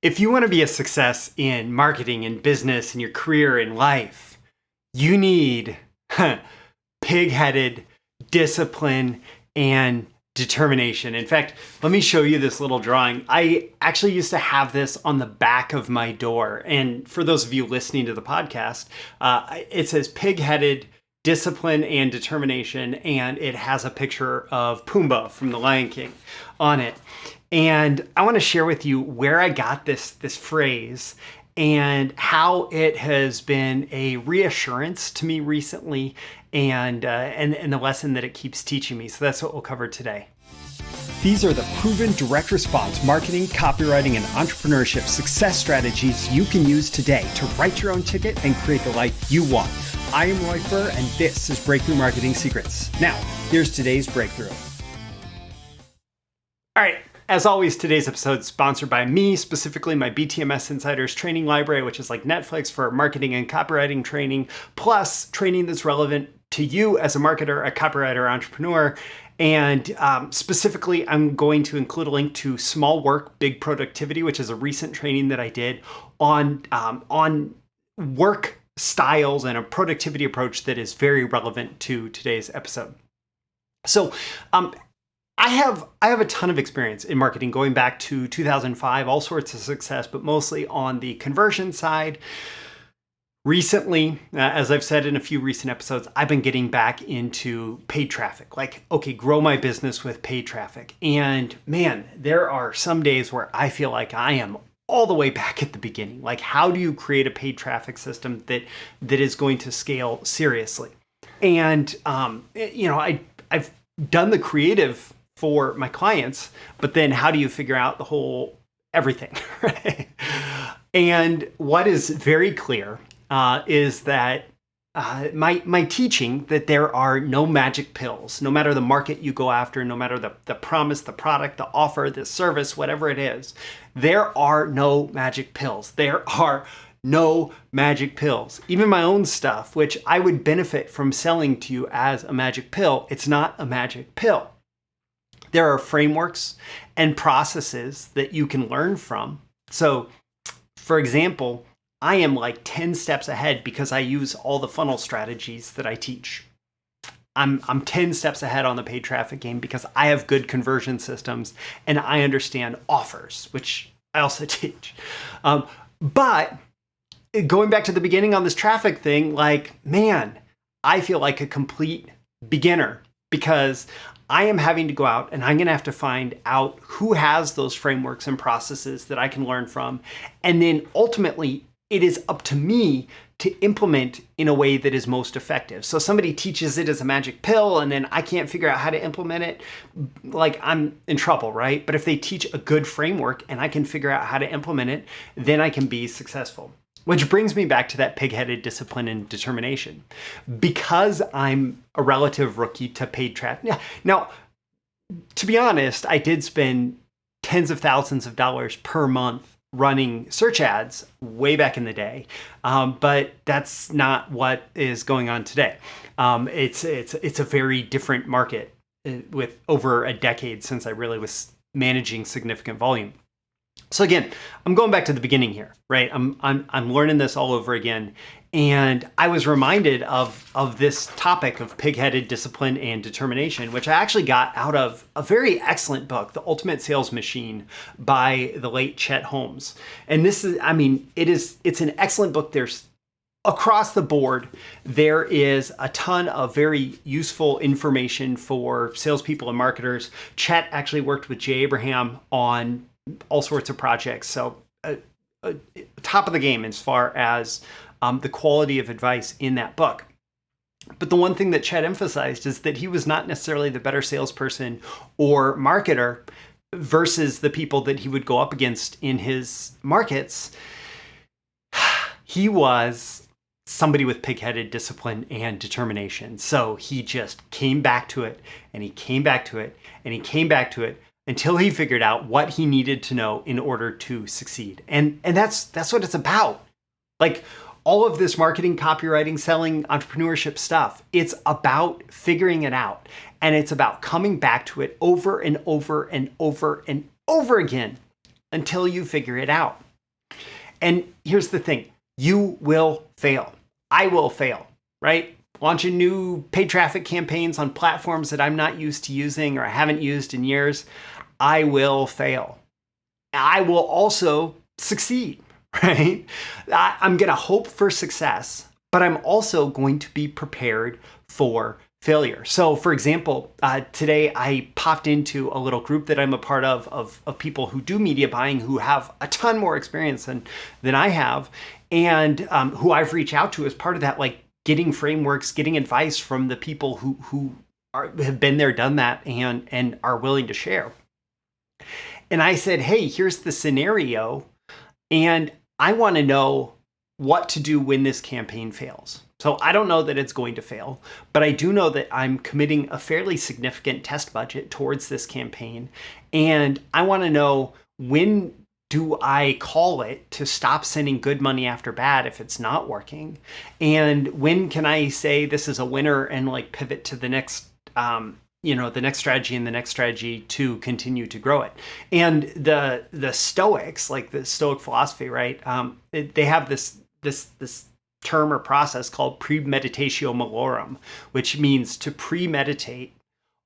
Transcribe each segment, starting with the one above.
If you want to be a success in marketing and business and your career and life, you need pig-headed discipline and determination. In fact, let me show you this little drawing. I actually used to have this on the back of my door. And for those of you listening to the podcast, it says pig-headed discipline and determination, and it has a picture of Pumbaa from The Lion King on it. And I want to share with you where I got this phrase and how it has been a reassurance to me recently, and the lesson that it keeps teaching me. So that's what we'll cover today. These are the proven direct response marketing, copywriting, and entrepreneurship success strategies you can use today to write your own ticket and create the life you want. I am Roy Furr, and this is Breakthrough Marketing Secrets. Now, here's today's breakthrough. All right. As always, today's episode is sponsored by me, specifically my BTMSinsiders training library, which is like Netflix for marketing and copywriting training, plus training that's relevant to you as a marketer, a copywriter, entrepreneur. And specifically, I'm going to include a link to Small Work, Big Productivity, which is a recent training that I did on work styles and a productivity approach that is very relevant to today's episode. So, I have a ton of experience in marketing going back to 2005, all sorts of success, but mostly on the conversion side. Recently, as I've said in a few recent episodes, I've been getting back into paid traffic, like, okay, grow my business with paid traffic. And man, there are some days where I feel like I am all the way back at the beginning. Like, how do you create a paid traffic system that is going to scale seriously? And, I've done the creative for my clients, but then how do you figure out the whole everything, right? And what is very clear is that my teaching that there are no magic pills, no matter the market you go after, no matter the promise, the product, the offer, the service, whatever it is, there are no magic pills. There are no magic pills. Even my own stuff, which I would benefit from selling to you as a magic pill, it's not a magic pill. There are frameworks and processes that you can learn from. So, for example, I am like 10 steps ahead because I use all the funnel strategies that I teach. I'm 10 steps ahead on the paid traffic game because I have good conversion systems and I understand offers, which I also teach. But going back to the beginning on this traffic thing, like, man, I feel like a complete beginner because I am having to go out and I'm going to have to find out who has those frameworks and processes that I can learn from. And then ultimately, it is up to me to implement in a way that is most effective. So somebody teaches it as a magic pill and then I can't figure out how to implement it, like, I'm in trouble, right? But if they teach a good framework and I can figure out how to implement it, then I can be successful. Which brings me back to that pig-headed discipline and determination. Because I'm a relative rookie to paid traffic. Now, to be honest, I did spend tens of thousands of dollars per month running search ads way back in the day, but that's not what is going on today. It's a very different market with over a decade since I really was managing significant volume. So again, I'm going back to the beginning here, right? I'm learning this all over again. And I was reminded of this topic of pig-headed discipline and determination, which I actually got out of a very excellent book, The Ultimate Sales Machine by the late Chet Holmes. And this is, it's an excellent book. There's across the board, there is a ton of very useful information for salespeople and marketers. Chet actually worked with Jay Abraham on all sorts of projects. So top of the game as far as the quality of advice in that book. But the one thing that Chet emphasized is that he was not necessarily the better salesperson or marketer versus the people that he would go up against in his markets. He was somebody with pig-headed discipline and determination. So he just came back to it and he came back to it and he came back to it until he figured out what he needed to know in order to succeed. And that's what it's about. Like, all of this marketing, copywriting, selling, entrepreneurship stuff, it's about figuring it out. And it's about coming back to it over and over and over and over again until you figure it out. And here's the thing, you will fail. I will fail, right? Launching new paid traffic campaigns on platforms that I'm not used to using or I haven't used in years, I will fail. I will also succeed, right? I'm going to hope for success, but I'm also going to be prepared for failure. So for example, today I popped into a little group that I'm a part of people who do media buying, who have a ton more experience than I have, and who I've reached out to as part of that, like getting frameworks, getting advice from the people who have been there, done that, and are willing to share. And I said, hey, here's the scenario, and I want to know what to do when this campaign fails. So I don't know that it's going to fail, but I do know that I'm committing a fairly significant test budget towards this campaign. And I want to know, when do I call it to stop sending good money after bad if it's not working? And when can I say this is a winner and like pivot to the next, the next strategy and the next strategy to continue to grow it? And the Stoics, like the Stoic philosophy, right? They have this term or process called premeditatio malorum, which means to premeditate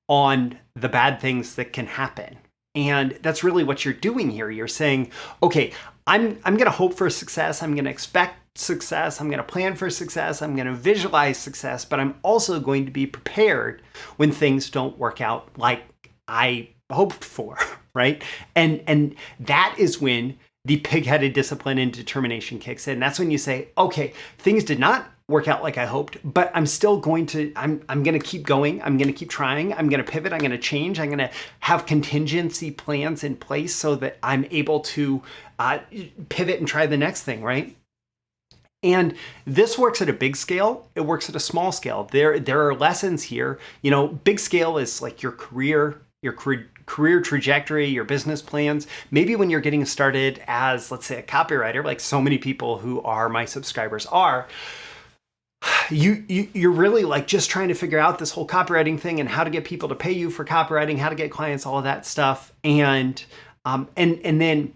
on the bad things that can happen. And that's really what you're doing here. You're saying, okay, I'm going to hope for success. I'm going to expect success. I'm going to plan for success. I'm going to visualize success, but I'm also going to be prepared when things don't work out like I hoped for, right? And that is when the pig-headed discipline and determination kicks in. That's when you say, okay, things did not work out like I hoped, but I'm still going to, I'm going to keep going. I'm going to keep trying. I'm going to pivot. I'm going to change. I'm going to have contingency plans in place so that I'm able to pivot and try the next thing, right? And this works at a big scale. It works at a small scale. There are lessons here. Big scale is like your career trajectory, your business plans. Maybe when you're getting started as, let's say, a copywriter, like so many people who are my subscribers are, you're really like just trying to figure out this whole copywriting thing and how to get people to pay you for copywriting, how to get clients, all of that stuff. And then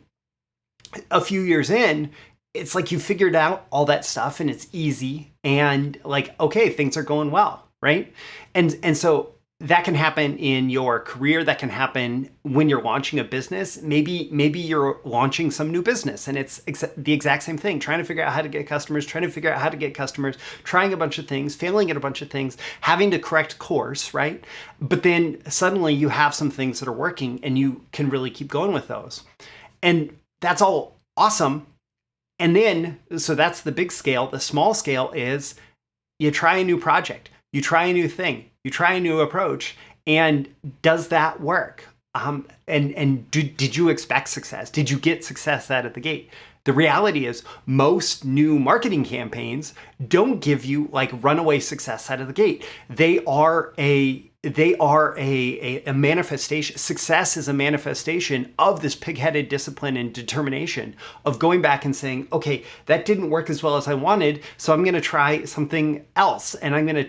a few years in, it's like you figured out all that stuff and it's easy and like, okay, things are going well, right? And so that can happen in your career. That can happen when you're launching a business. Maybe you're launching some new business and it's the exact same thing, trying to figure out how to get customers, trying a bunch of things, failing at a bunch of things, having to correct course, right? But then suddenly you have some things that are working and you can really keep going with those. And that's all awesome. And then, so that's the big scale. The small scale is you try a new project, you try a new thing, you try a new approach, and does that work? Did you expect success? Did you get success out of the gate? The reality is most new marketing campaigns don't give you like runaway success out of the gate. They are a manifestation. Success is a manifestation of this pig-headed discipline and determination of going back and saying, okay, that didn't work as well as I wanted, so I'm going to try something else, and I'm going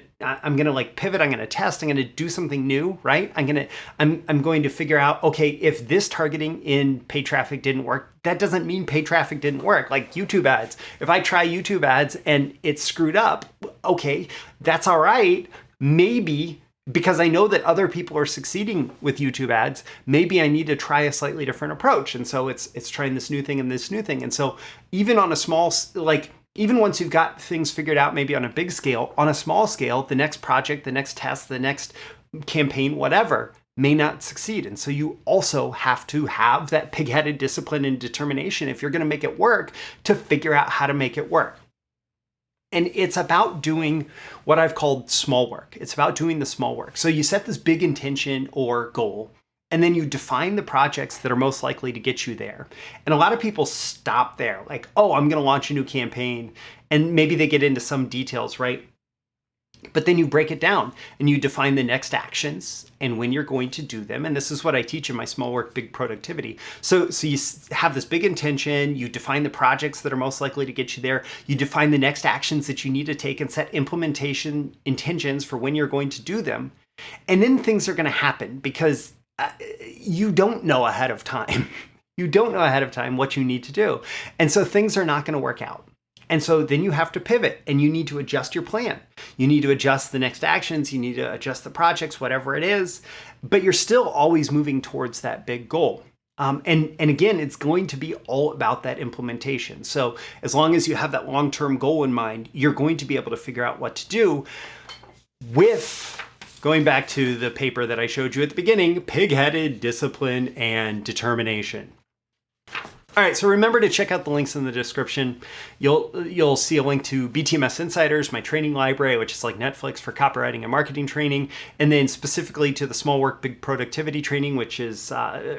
to like pivot. I'm going to test. I'm going to do something new, right? I'm going to figure out, okay, if this targeting in paid traffic didn't work, that doesn't mean paid traffic didn't work. Like YouTube ads. If I try YouTube ads and it's screwed up, okay, that's all right. Maybe because I know that other people are succeeding with YouTube ads, maybe I need to try a slightly different approach. And so it's trying this new thing and this new thing. And so even on a small, like even once you've got things figured out, maybe on a big scale, on a small scale, the next project, the next test, the next campaign, whatever, may not succeed. And so you also have to have that pig-headed discipline and determination if you're going to make it work, to figure out how to make it work. And it's about doing what I've called small work. It's about doing the small work. So you set this big intention or goal, and then you define the projects that are most likely to get you there. And a lot of people stop there, like, oh, I'm going to launch a new campaign. And maybe they get into some details, right? But then you break it down and you define the next actions and when you're going to do them. And this is what I teach in my Small Work, Big Productivity. So you have this big intention, you define the projects that are most likely to get you there, you define the next actions that you need to take and set implementation intentions for when you're going to do them. And then things are going to happen because you don't know ahead of time. You don't know ahead of time what you need to do. And so things are not going to work out. And so then you have to pivot and you need to adjust your plan. You need to adjust the next actions. You need to adjust the projects, whatever it is, but you're still always moving towards that big goal. And again, it's going to be all about that implementation. So as long as you have that long-term goal in mind, you're going to be able to figure out what to do with, going back to the paper that I showed you at the beginning, pig-headed discipline and determination. All right, so remember to check out the links in the description. You'll see a link to BTMS Insiders, my training library, which is like Netflix for copywriting and marketing training, and then specifically to the Small Work, Big Productivity training, which is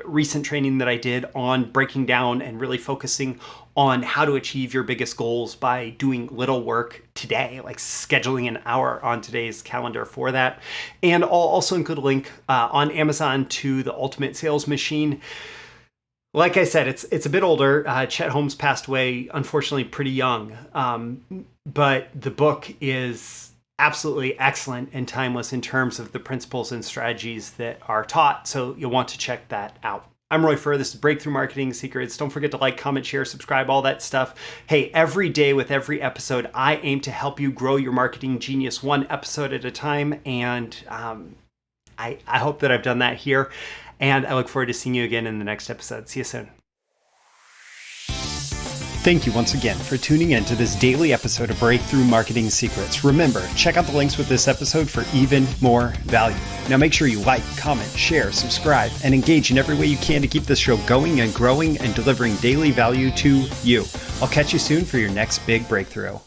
recent training that I did on breaking down and really focusing on how to achieve your biggest goals by doing little work today, like scheduling an hour on today's calendar for that. And I'll also include a link on Amazon to the Ultimate Sales Machine. Like I said, it's a bit older. Chet Holmes passed away, unfortunately, pretty young. But the book is absolutely excellent and timeless in terms of the principles and strategies that are taught. So you'll want to check that out. I'm Roy Furr. This is Breakthrough Marketing Secrets. Don't forget to like, comment, share, subscribe, all that stuff. Hey, every day with every episode, I aim to help you grow your marketing genius one episode at a time. And I hope that I've done that here. And I look forward to seeing you again in the next episode. See you soon. Thank you once again for tuning in to this daily episode of Breakthrough Marketing Secrets. Remember, check out the links with this episode for even more value. Now make sure you like, comment, share, subscribe, and engage in every way you can to keep this show going and growing and delivering daily value to you. I'll catch you soon for your next big breakthrough.